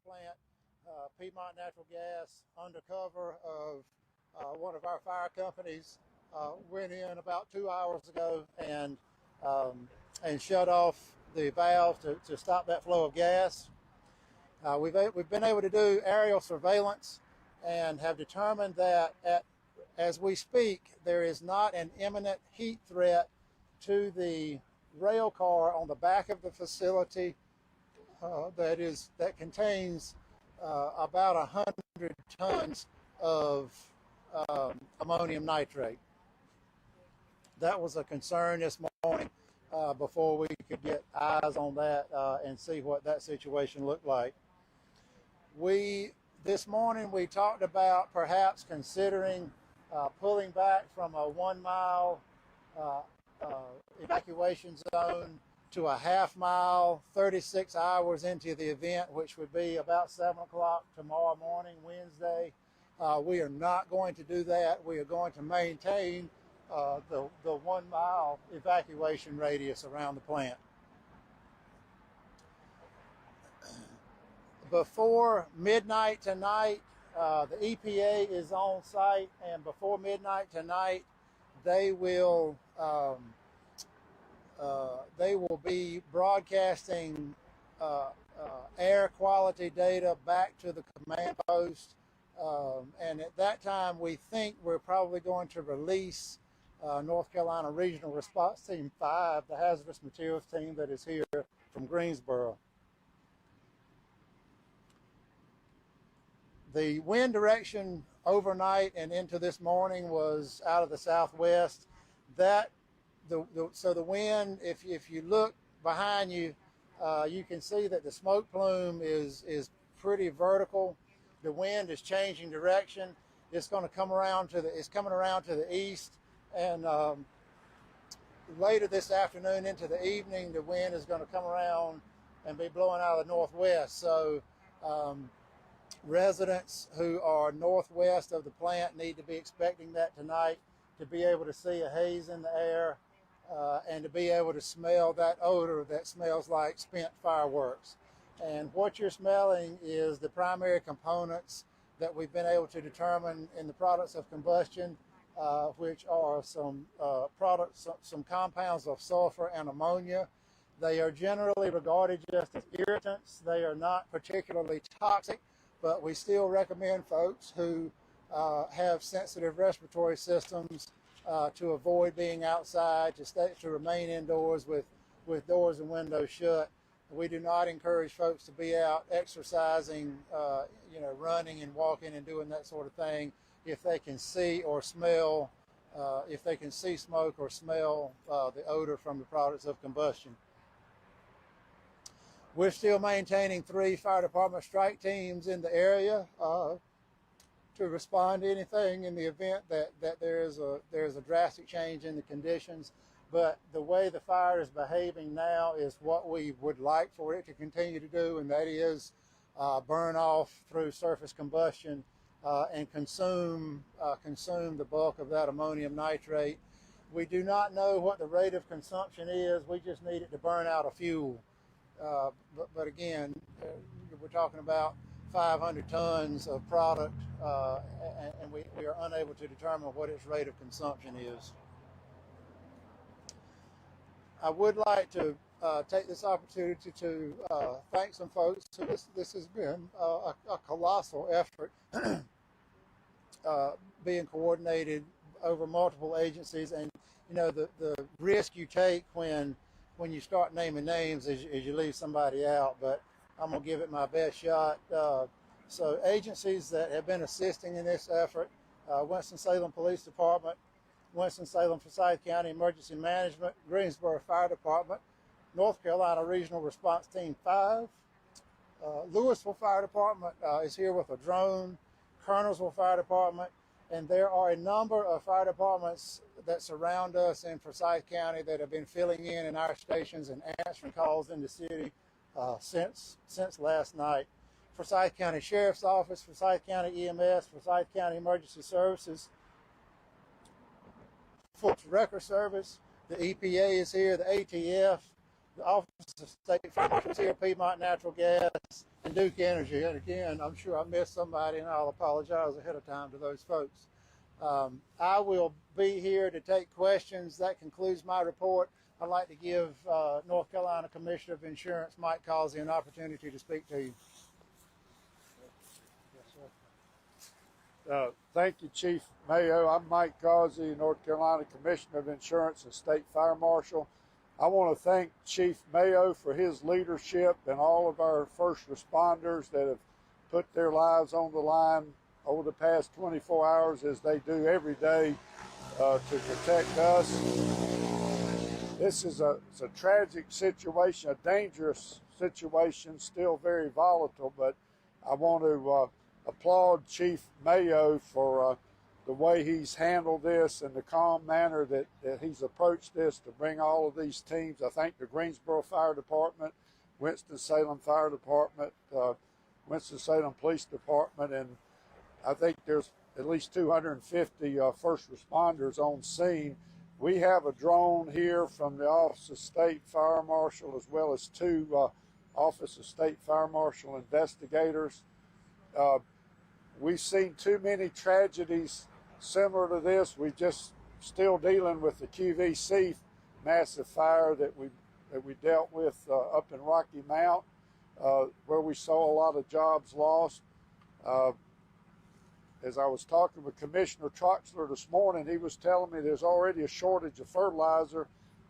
plant. Piedmont Natural Gas, under cover of one of our fire companies, went in about 2 hours ago and shut off the valve to stop that flow of gas. We've been able to do aerial surveillance and have determined that as we speak, there is not an imminent heat threat to the rail car on the back of the facility that contains about 100 tons of ammonium nitrate. That was a concern this morning before we could get eyes on that and see what that situation looked like. This morning we talked about perhaps considering pulling back from a 1 mile evacuation zone to a half mile 36 hours into the event, which would be about 7 o'clock tomorrow morning, Wednesday. We are not going to do that. We are going to maintain the 1 mile evacuation radius around the plant. Before midnight tonight, the EPA is on site, and before midnight tonight, they will be broadcasting air quality data back to the command post. And at that time, we think we're probably going to release North Carolina Regional Response Team 5, the hazardous materials team that is here from Greensboro. The wind direction overnight and into this morning was out of the southwest. So the wind, if you look behind you, you can see that the smoke plume is pretty vertical. The wind is changing direction. It's going to come around it's coming around to the east, and later this afternoon into the evening, the wind is going to come around and be blowing out of the northwest. So residents who are northwest of the plant need to be expecting that tonight, to be able to see a haze in the air and to be able to smell that odor that smells like spent fireworks. And what you're smelling is the primary components that we've been able to determine in the products of combustion, which are some compounds of sulfur and ammonia. They are generally regarded just as irritants. They are not particularly toxic, but we still recommend folks who have sensitive respiratory systems to avoid being outside, to remain indoors with doors and windows shut. We do not encourage folks to be out exercising, running and walking and doing that sort of thing if they can see or smell, if they can see smoke or smell the odor from the products of combustion. We're still maintaining 3 fire department strike teams in the area to respond to anything in the event that there's a drastic change in the conditions. But the way the fire is behaving now is what we would like for it to continue to do, and that is burn off through surface combustion and consume the bulk of that ammonium nitrate. We do not know what the rate of consumption is. We just need it to burn out a fuel. But again, we're talking about 500 tons of product, and we are unable to determine what its rate of consumption is. I would like to take this opportunity to thank some folks. This has been a colossal effort being coordinated over multiple agencies, and the risk you take when you start naming names is you leave somebody out, but I'm going to give it my best shot. So agencies that have been assisting in this effort, Winston-Salem Police Department, Winston-Salem Forsyth County Emergency Management, Greensboro Fire Department, North Carolina Regional Response Team 5, Louisville Fire Department is here with a drone, Colonelsville Fire Department, and there are a number of fire departments that surround us in Forsyth County that have been filling in our stations and answering calls in the city since last night. Forsyth County Sheriff's Office, Forsyth County EMS, Forsyth County Emergency Services, Folks Record Service, the EPA is here, the ATF, the Office of State Fire Marshal is here, Piedmont Natural Gas, Duke Energy. And again, I'm sure I missed somebody, and I'll apologize ahead of time to those folks. I will be here to take questions. That concludes my report. I'd like to give North Carolina Commissioner of Insurance, Mike Causey, an opportunity to speak to you. Thank you, Chief Mayo. I'm Mike Causey, North Carolina Commissioner of Insurance and State Fire Marshal. I want to thank Chief Mayo for his leadership and all of our first responders that have put their lives on the line over the past 24 hours as they do every day to protect us. This is it's a tragic situation, a dangerous situation, still very volatile, but I want to applaud Chief Mayo for the way he's handled this and the calm manner that he's approached this to bring all of these teams. I thank the Greensboro Fire Department, Winston-Salem Fire Department, Winston-Salem Police Department, and I think there's at least 250 first responders on scene. We have a drone here from the Office of State Fire Marshal, as well as two Office of State Fire Marshal investigators. We've seen too many tragedies similar to this. We're just still dealing with the QVC massive fire that we dealt with up in Rocky Mount, where we saw a lot of jobs lost. As I was talking with Commissioner Troxler this morning, he was telling me there's already a shortage of fertilizer,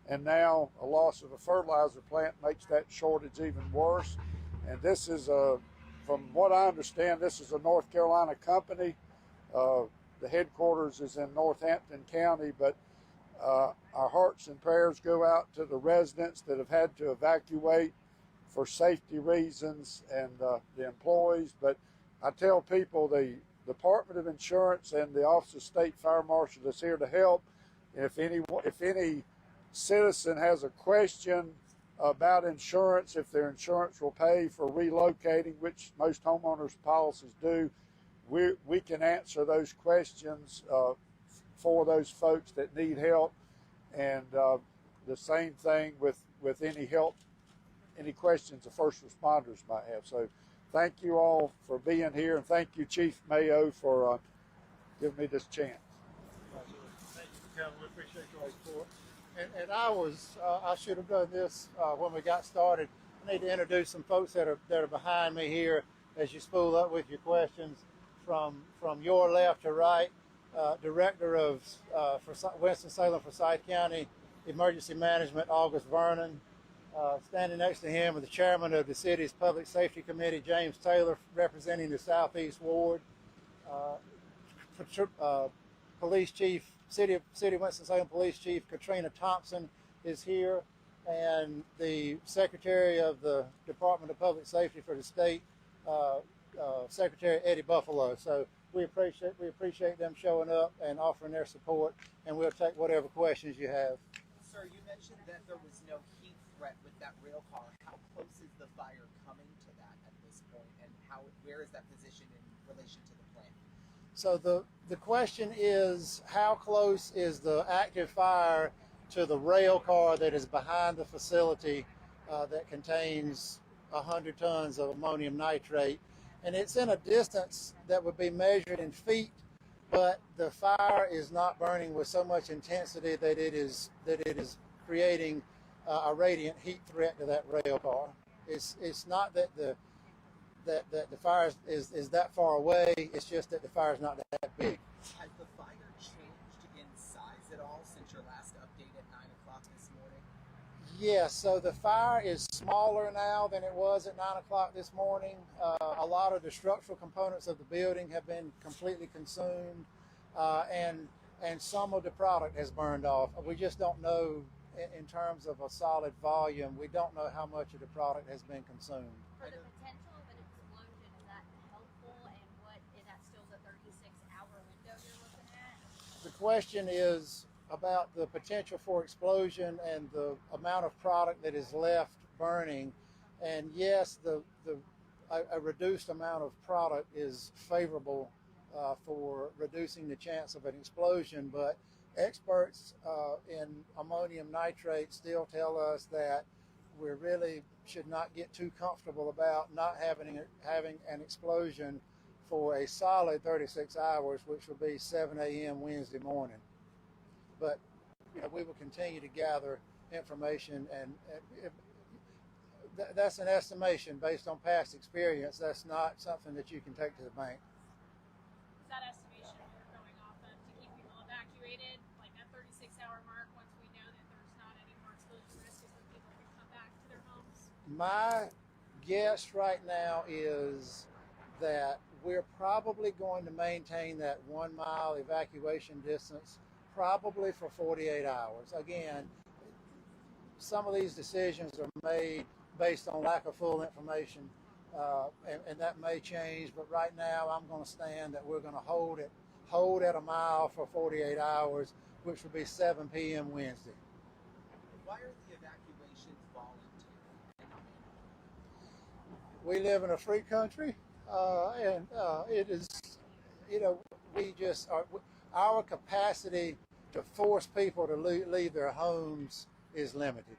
and now a loss of a fertilizer plant makes that shortage even worse. And this is from what I understand, this is a North Carolina company. The headquarters is in Northampton County, but our hearts and prayers go out to the residents that have had to evacuate for safety reasons and the employees. But I tell people the Department of Insurance and the Office of State Fire Marshal is here to help. If any citizen has a question about insurance, if their insurance will pay for relocating, which most homeowners policies do, we can answer those questions for those folks that need help. And the same thing with any help, any questions the first responders might have. So thank you all for being here, and thank you, Chief Mayo, for giving me this chance. Thank you for coming. We appreciate your support. And I should have done this when we got started. I need to introduce some folks that are behind me here as you spool up with your questions. From your left to right, Director of for Winston-Salem Forsyth County Emergency Management, August Vernon. Standing next to him is the Chairman of the city's Public Safety Committee, James Taylor, representing the Southeast Ward. Police Chief, City of Winston-Salem Police Chief Katrina Thompson is here, and the Secretary of the Department of Public Safety for the state, Secretary Eddie Buffalo. So we appreciate them showing up and offering their support, and we'll take whatever questions you have. Sir, you mentioned that there was no heat threat with that rail car. How close is the fire coming to that at this point, and where is that position in relation to the plant? So the question is, how close is the active fire to the rail car that is behind the facility that contains 100 tons of ammonium nitrate? And it's in a distance that would be measured in feet, but the fire is not burning with so much intensity that it is creating a radiant heat threat to that rail car. It's not that the fire is that far away. It's just that the fire is not that big. Has the fire changed in size at all since your last update at 9 o'clock this morning? Yes, so the fire is smaller now than it was at 9 o'clock this morning. A lot of the structural components of the building have been completely consumed, and some of the product has burned off. We just don't know in terms of a solid volume. We don't know how much of the product has been consumed. For the potential of an explosion, is that helpful, and is that still the 36-hour window you're looking at? The question is about the potential for explosion and the amount of product that is left burning. And yes, a reduced amount of product is favorable for reducing the chance of an explosion, but experts in ammonium nitrate still tell us that we're really should not get too comfortable about not having an explosion for a solid 36 hours, which will be 7 a.m. Wednesday morning. But we will continue to gather information, and that's an estimation based on past experience. That's not something that you can take to the bank. Is that estimation you're going off of to keep people evacuated, like that 36-hour mark, once we know that there's not any more explosion risk, is when people can come back to their homes? My guess right now is that we're probably going to maintain that 1 mile evacuation distance probably for 48 hours. Again, some of these decisions are made based on lack of full information, and that may change, but right now I'm going to stand that we're going to hold at a mile for 48 hours, which would be 7 p.m. Wednesday. Why are the evacuations voluntary? We live in a free country, and it is, we just are, our capacity to force people to leave their homes is limited.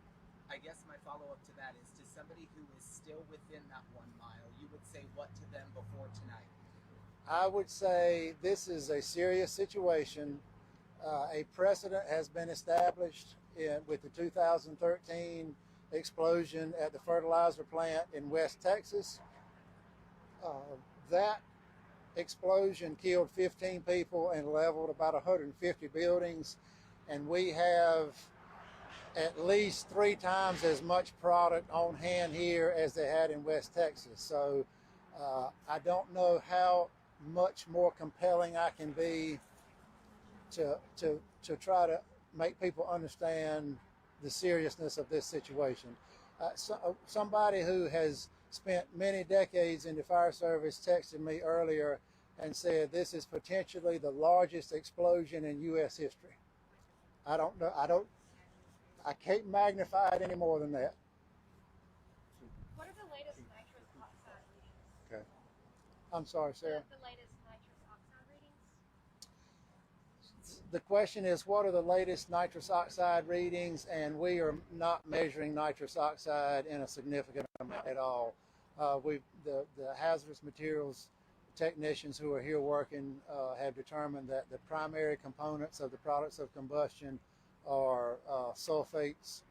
I guess my follow-up to that is, to somebody who is still within that 1 mile, you would say what to them before tonight? I would say this is a serious situation. A precedent has been established with the 2013 explosion at the fertilizer plant in West Texas. That explosion killed 15 people and leveled about 150 buildings, and we have at least 3 times as much product on hand here as they had in West Texas. So I don't know how much more compelling I can be to try to make people understand the seriousness of this situation. Somebody who has spent many decades in the fire service texted me earlier and said this is potentially the largest explosion in U.S. history. I don't know. I can't magnify it any more than that. What are the latest nitrous oxide readings? Okay. I'm sorry, Sarah. The latest nitrous oxide readings? The question is, what are the latest nitrous oxide readings? And we are not measuring nitrous oxide in a significant amount at all. The hazardous materials technicians who are here working have determined that the primary components of the products of combustion are sulfates,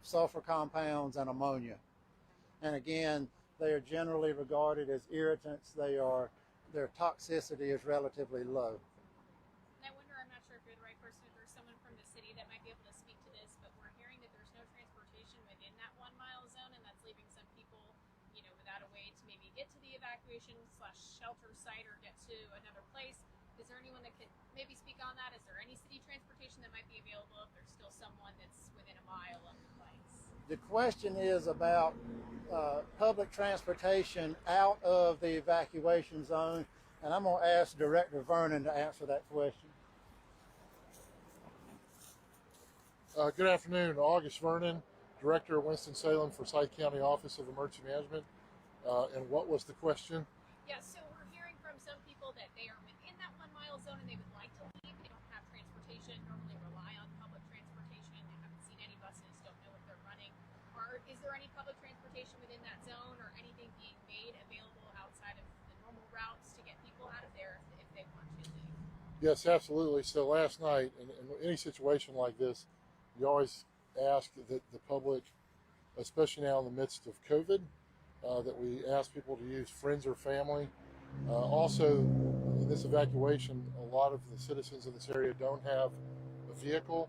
sulfur compounds, and ammonia. And again, they are generally regarded as irritants. Their toxicity is relatively low. And I wonder, I'm not sure if you're the right person, if there's someone from the city that might be able to speak to this, but we're hearing that there's no transportation within that 1 mile zone, and that's leaving some people, without a way to maybe get to the evacuation/shelter site or get to another place. Is there anyone that could maybe speak on that? Is there any city transportation that might be available if there's still someone that's within a mile of the place? The question is about public transportation out of the evacuation zone, and I'm going to ask Director Vernon to answer that question. Good afternoon, August Vernon, Director of Winston-Salem for Site County Office of Emergency Management. And what was the question? Yeah, so we're hearing from some people that they are within that 1 mile zone and they would like to leave. They don't have transportation, normally rely on public transportation. They haven't seen any buses, don't know if they're running. Is there any public transportation within that zone or anything being made available outside of the normal routes to get people out of there if they want to leave? Yes, absolutely. So last night, in any situation like this, you always ask that the public, especially now in the midst of COVID, that we ask people to use friends or family. Also, in this evacuation, a lot of the citizens in this area don't have a vehicle,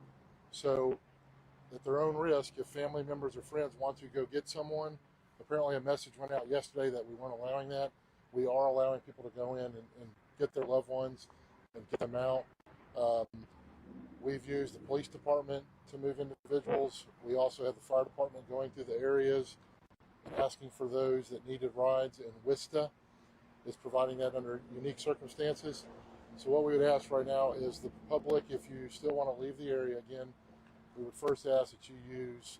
so at their own risk, if family members or friends want to go get someone, apparently a message went out yesterday that we weren't allowing that. We are allowing people to go in and get their loved ones and get them out. We've used the police department to move individuals. We also have the fire department going through the areas and asking for those that needed rides, and WISTA is providing that under unique circumstances. So what we would ask right now is the public, if you still want to leave the area, again, we would first ask that you use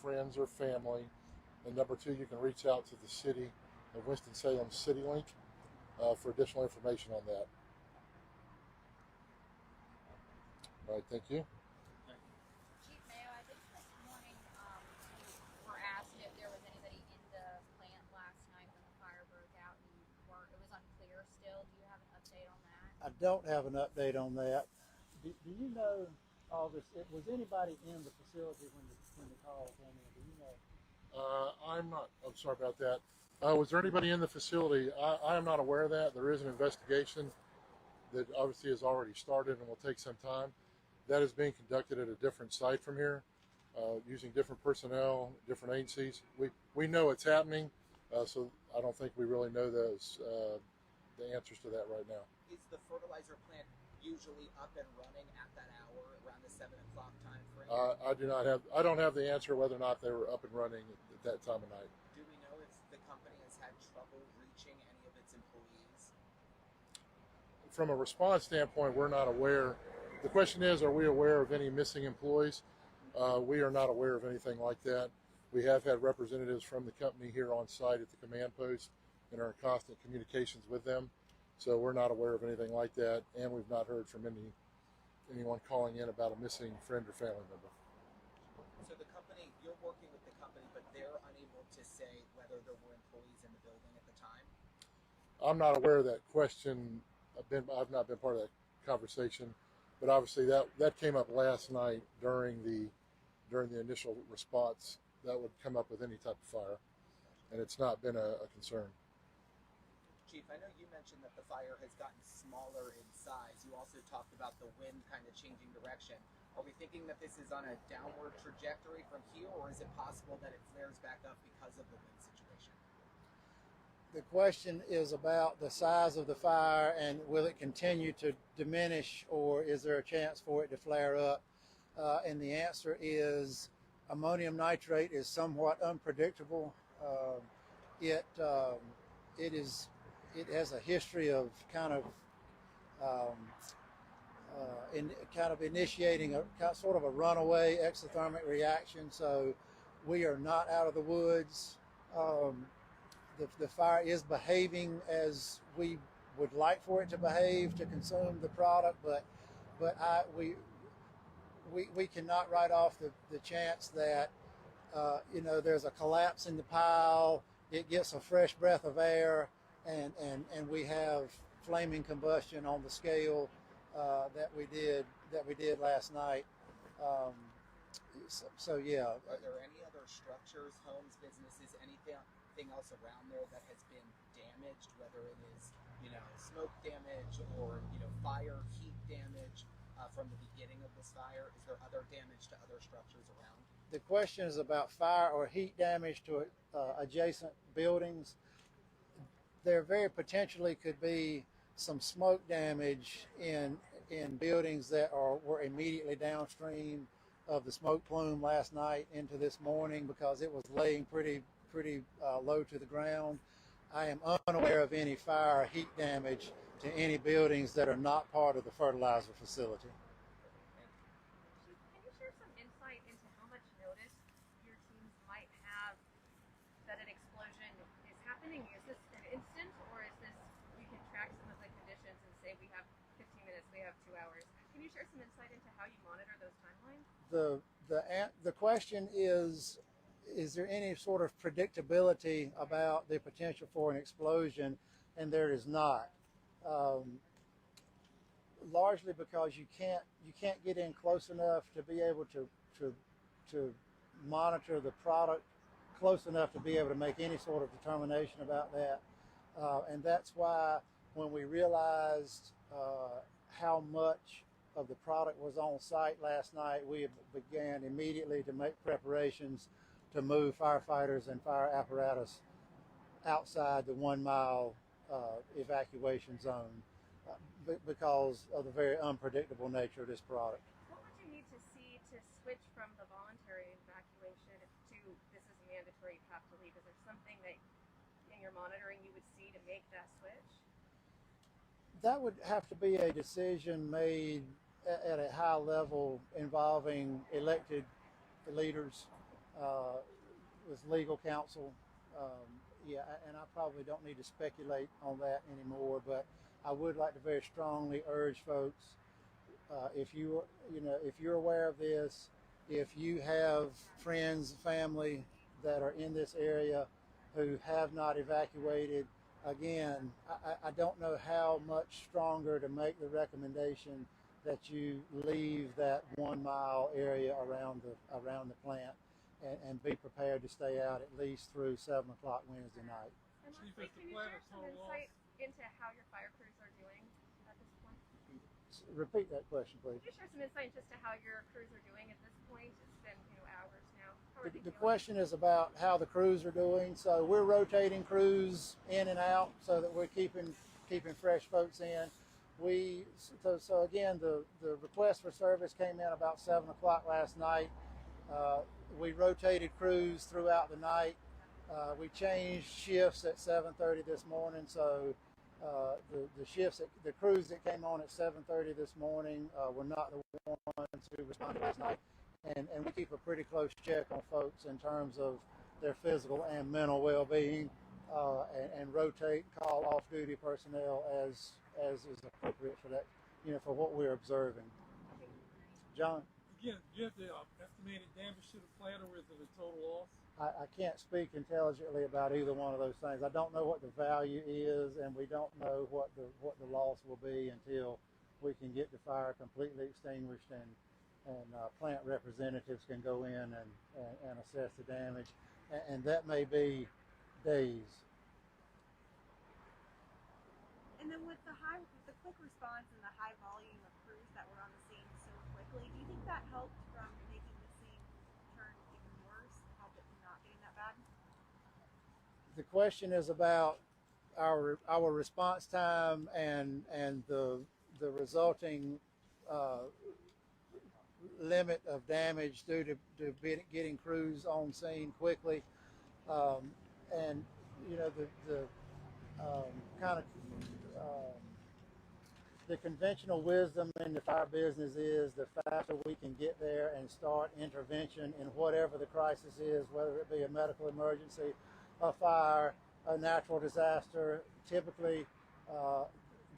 friends or family, and number 2, you can reach out to the city of Winston-Salem CityLink for additional information on that. All right, thank you. Chief Mayo, I think this morning you were asked if there was I don't have an update on that. Do you know all this? Was anybody in the facility when the call came in? Do you know? I'm not. I'm sorry about that. Was there anybody in the facility? I am not aware of that. There is an investigation that obviously has already started and will take some time. That is being conducted at a different site from here, using different personnel, different agencies. We know it's happening, so I don't think we really know those the answers to that right now. Is the fertilizer plant usually up and running at that hour, around the 7 o'clock time frame? I don't have the answer whether or not they were up and running at that time of night. Do we know if the company has had trouble reaching any of its employees? From a response standpoint, we're not aware. The question is, are we aware of any missing employees? We are not aware of anything like that. We have had representatives from the company here on site at the command post and are in constant communications with them. So we're not aware of anything like that, and we've not heard from anyone calling in about a missing friend or family member. So the company, you're working with the company, but they're unable to say whether there were employees in the building at the time? I'm not aware of that question. I've not been part of that conversation, but obviously that came up last night during the initial response. That would come up with any type of fire, and it's not been a concern. Chief, I know you mentioned that the fire has gotten smaller in size. You also talked about the wind kind of changing direction. Are we thinking that this is on a downward trajectory from here, or is it possible that it flares back up because of the wind situation? The question is about the size of the fire and will it continue to diminish, or is there a chance for it to flare up? And the answer is ammonium nitrate is somewhat unpredictable. It has a history of kind of initiating a sort of a runaway exothermic reaction. So we are not out of the woods. The fire is behaving as we would like for it to behave to consume the product, but we cannot write off the chance that there's a collapse in the pile. It gets a fresh breath of air, and we have flaming combustion on the scale that we did last night. So yeah. Are there any other structures, homes, businesses, anything else around there that has been damaged, whether it is smoke damage or fire, heat damage from the beginning of this fire? Is there other damage to other structures around? The question is about fire or heat damage to adjacent buildings. There very potentially could be some smoke damage in buildings that were immediately downstream of the smoke plume last night into this morning, because it was laying pretty low to the ground. I am unaware of any fire or heat damage to any buildings that are not part of the fertilizer facility. Can you share some insight into how much notice your teams might have that an explosion is happening? Is this an instant, or is this, you can track some of the conditions and say we have 15 minutes, we have 2 hours? Can you share some insight into how you monitor those timelines? The question is there any sort of predictability about the potential for an explosion? And there is not. Largely because you can't get in close enough to be able to monitor the product close enough to be able to make any sort of determination about that. And that's why when we realized how much of the product was on site last night, we began immediately to make preparations to move firefighters and fire apparatus outside the 1 mile evacuation zone because of the very unpredictable nature of this product. What would you need to see to switch from the voluntary evacuation to this is mandatory, you have to leave? Is there something that in your monitoring you would see to make that switch? That would have to be a decision made at a high level involving elected leaders with legal counsel. And I probably don't need to speculate on that anymore, but I would like to very strongly urge folks, if you're aware of this, if you have friends, family that are in this area who have not evacuated, again, I don't know how much stronger to make the recommendation that you leave that 1 mile area around the plant and be prepared to stay out at least through 7 o'clock Wednesday night. And lastly, can you share some insight into how your fire crews are doing at this point? Repeat that question, please. Can you share some insight just to how your crews are doing at this point? It's been hours now. How are they The doing? question is about how the crews are doing. So we're rotating crews in and out so that we're keeping fresh folks in. So again, the request for service came in about 7 o'clock last night. We rotated crews throughout the night. We changed shifts at 7:30 this morning. So the crews that came on at 7:30 this morning were not the ones who responded last night. And we keep a pretty close check on folks in terms of their physical and mental well-being, and rotate, call off-duty personnel as is appropriate for that, for what we're observing. John? Again, do you have the estimated damage to the plant, or is it a total loss? I can't speak intelligently about either one of those things. I don't know what the value is, and we don't know what the loss will be until we can get the fire completely extinguished and plant representatives can go in and assess the damage, and that may be days. And then with the quick response and the high volume of crews that were on the scene so quickly, do you think that helped from making the scene turn even worse, help it from not getting that bad? The question is about our response time and the resulting limit of damage due to getting crews on scene quickly, and the kind of the conventional wisdom in the fire business is the faster we can get there and start intervention in whatever the crisis is, whether it be a medical emergency, a fire, a natural disaster. Typically,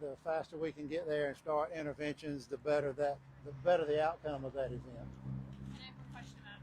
the faster we can get there and start interventions, the better the outcome of that event. And I have a question about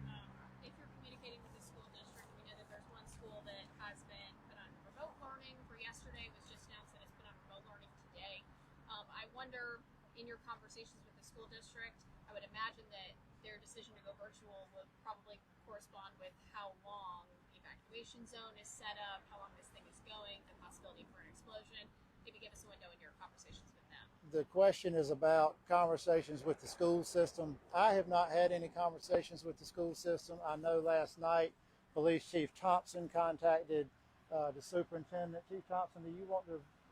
if you're communicating with the school district. We know that there's one school that has been put on remote learning for yesterday. It was just announced that it's put on remote learning today. I wonder, in your conversations with the school district, I would imagine that their decision to go virtual would probably correspond with how long the evacuation zone is set up, how long this thing is going, the possibility for an explosion. Maybe give us a window in your conversations with them. The question is about conversations with the school system. I have not had any conversations with the school system. I know last night Police Chief Thompson contacted the superintendent. Chief Thompson,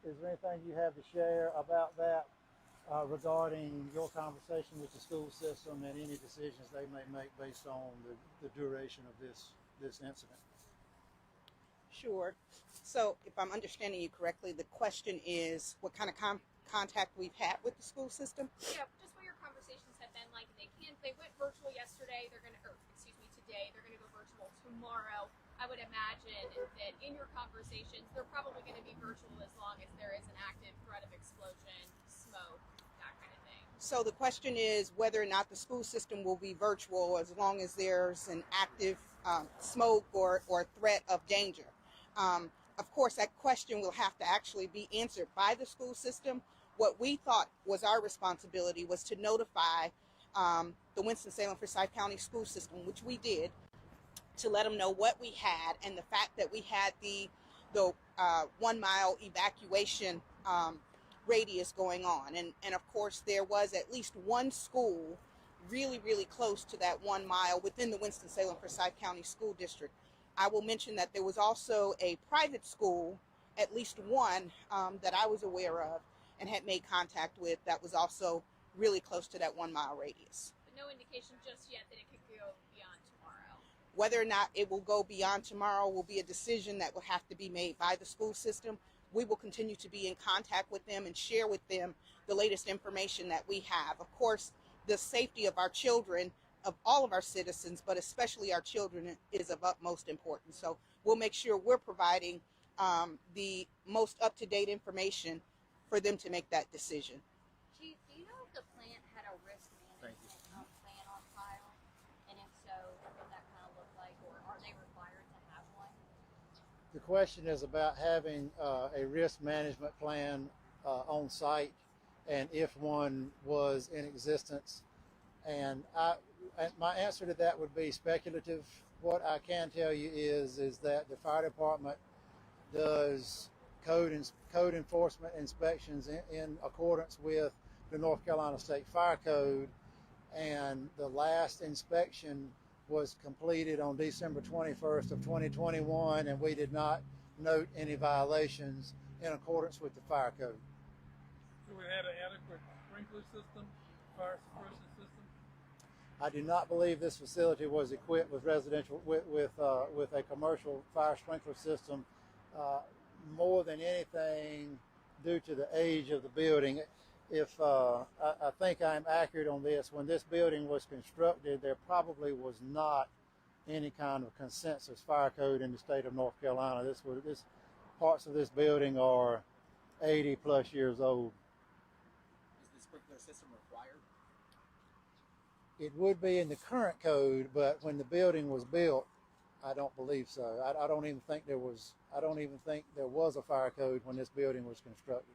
is there anything you have to share about that regarding your conversation with the school system and any decisions they may make based on the duration of this incident? Sure. So if I'm understanding you correctly, the question is what kind of contact we've had with the school system? Yeah, just what your conversations have been like. They went virtual yesterday. Today. They're going to go virtual tomorrow. I would imagine that in your conversations, they're probably going to be virtual as long as there is an active threat of explosion, smoke, that kind of thing. So the question is whether or not the school system will be virtual as long as there's an active smoke or threat of danger. Of course, that question will have to actually be answered by the school system. What we thought was our responsibility was to notify the Winston-Salem Forsyth County School System, which we did, to let them know what we had and the fact that we had the 1 mile evacuation radius going on. And of course, there was at least one school really, really close to that 1 mile within the Winston-Salem Forsyth County School District. I will mention that there was also a private school, at least one, that I was aware of and had made contact with that was also really close to that 1 mile radius. But no indication just yet that it could go beyond tomorrow. Whether or not it will go beyond tomorrow will be a decision that will have to be made by the school system. We will continue to be in contact with them and share with them the latest information that we have. Of course, the safety of our children, of all of our citizens, but especially our children, is of utmost importance. So we'll make sure we're providing the most up-to-date information for them to make that decision. Chief, do you know if the plant had a risk management plan on file? And if so, what would that kind of look like, or are they required to have one? The question is about having a risk management plan on site, and if one was in existence. And my answer to that would be speculative. What I can tell you is that the fire department does code enforcement inspections in accordance with the North Carolina State Fire Code, and the last inspection was completed on December 21st of 2021, and we did not note any violations in accordance with the fire code. Do we have an adequate sprinkler system, fire suppression system? I do not believe this facility was equipped with with a commercial fire sprinkler system. More than anything, due to the age of the building. If I think I'm accurate on this, when this building was constructed, there probably was not any kind of consensus fire code in the state of North Carolina. Parts of this building are 80 plus years old. Is the sprinkler system required? It would be in the current code, but when the building was built, I don't believe so. I don't even think there was a fire code when this building was constructed.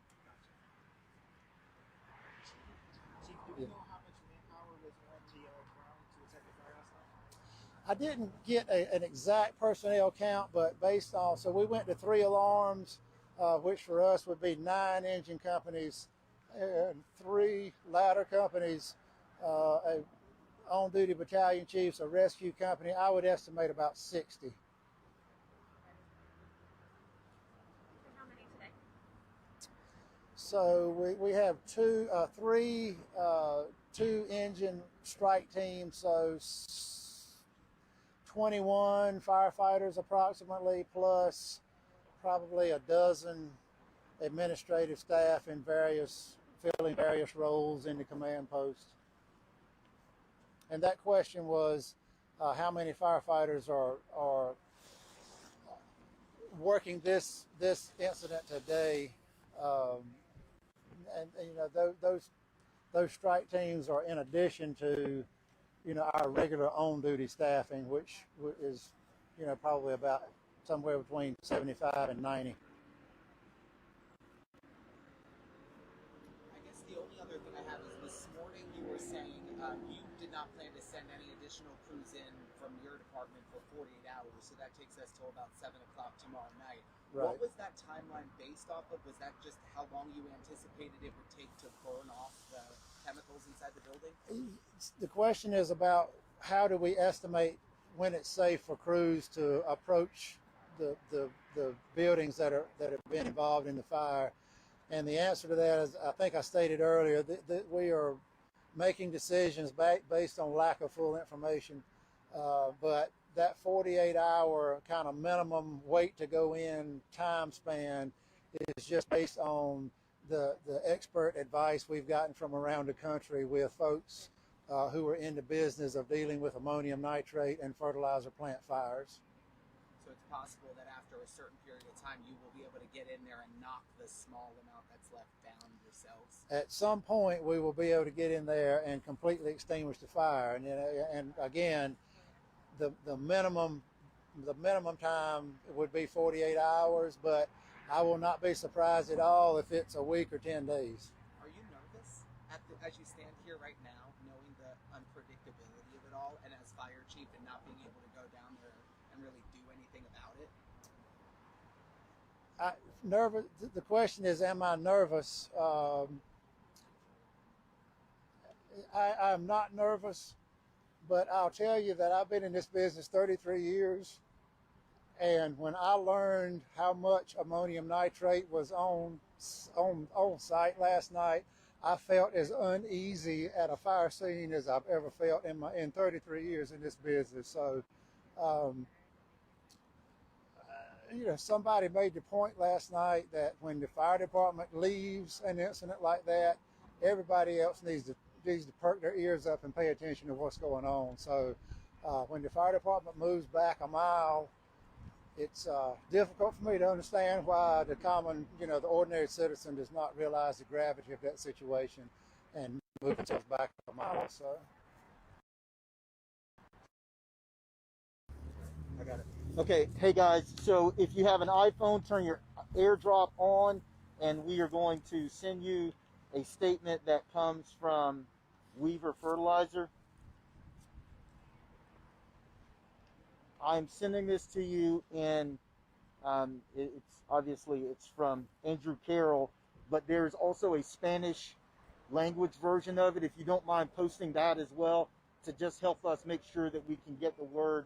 Chief, do we know how much manpower was on the ground to attack the fire last night? I didn't get an exact personnel count, but based on, so we went to 3 alarms, which for us would be 9 engine companies and 3 ladder companies, a on-duty battalion chiefs, a rescue company. I would estimate about 60. How many today? So we have 3 engine strike teams, so 21 firefighters approximately, plus probably a dozen administrative staff in filling various roles in the command post. And that question was how many firefighters are working this incident today. And you know, those strike teams are in addition to, you know, our regular on-duty staffing, which is, you know, probably about somewhere between 75 and 90. I guess the only other thing I have is this morning you were saying you did not plan to send any additional crews in from your department for 48 hours, so that takes us till about 7 o'clock tomorrow night. Right. What was that timeline based off of? Was that just how long you anticipated it would take to burn off the chemicals inside the building? The question is about how do we estimate when it's safe for crews to approach the buildings that have been involved in the fire. And the answer to that is, I think I stated earlier, that we are making decisions based on lack of full information. But that 48-hour kind of minimum wait to go in time span is just based on the expert advice we've gotten from around the country with folks who are in the business of dealing with ammonium nitrate and fertilizer plant fires. So it's possible that after a certain period of time you will be able to get in there and knock the small amount that's left down yourselves? At some point we will be able to get in there and completely extinguish the fire. And again, the minimum time would be 48 hours, but I will not be surprised at all if it's a week or 10 days. Are you nervous as you stand here right now, knowing the unpredictability of it all, and as fire chief and not being able to go down there and really do anything about it? Nervous. The question is, am I nervous? I'm not nervous, but I'll tell you that I've been in this business 33 years, and when I learned how much ammonium nitrate was on site last night, I felt as uneasy at a fire scene as I've ever felt in 33 years in this business. So, you know, somebody made the point last night that when the fire department leaves an incident like that, everybody else needs to perk their ears up and pay attention to what's going on. So when the fire department moves back a mile, it's difficult for me to understand why the common, you know, the ordinary citizen does not realize the gravity of that situation and move themselves back a mile. So I got it. Okay, hey guys, so if you have an iPhone, turn your AirDrop on, and we are going to send you a statement that comes from Weaver Fertilizer. I'm sending this to you in, it's from Andrew Carroll, but there's also a Spanish language version of it. If you don't mind posting that as well, to just help us make sure that we can get the word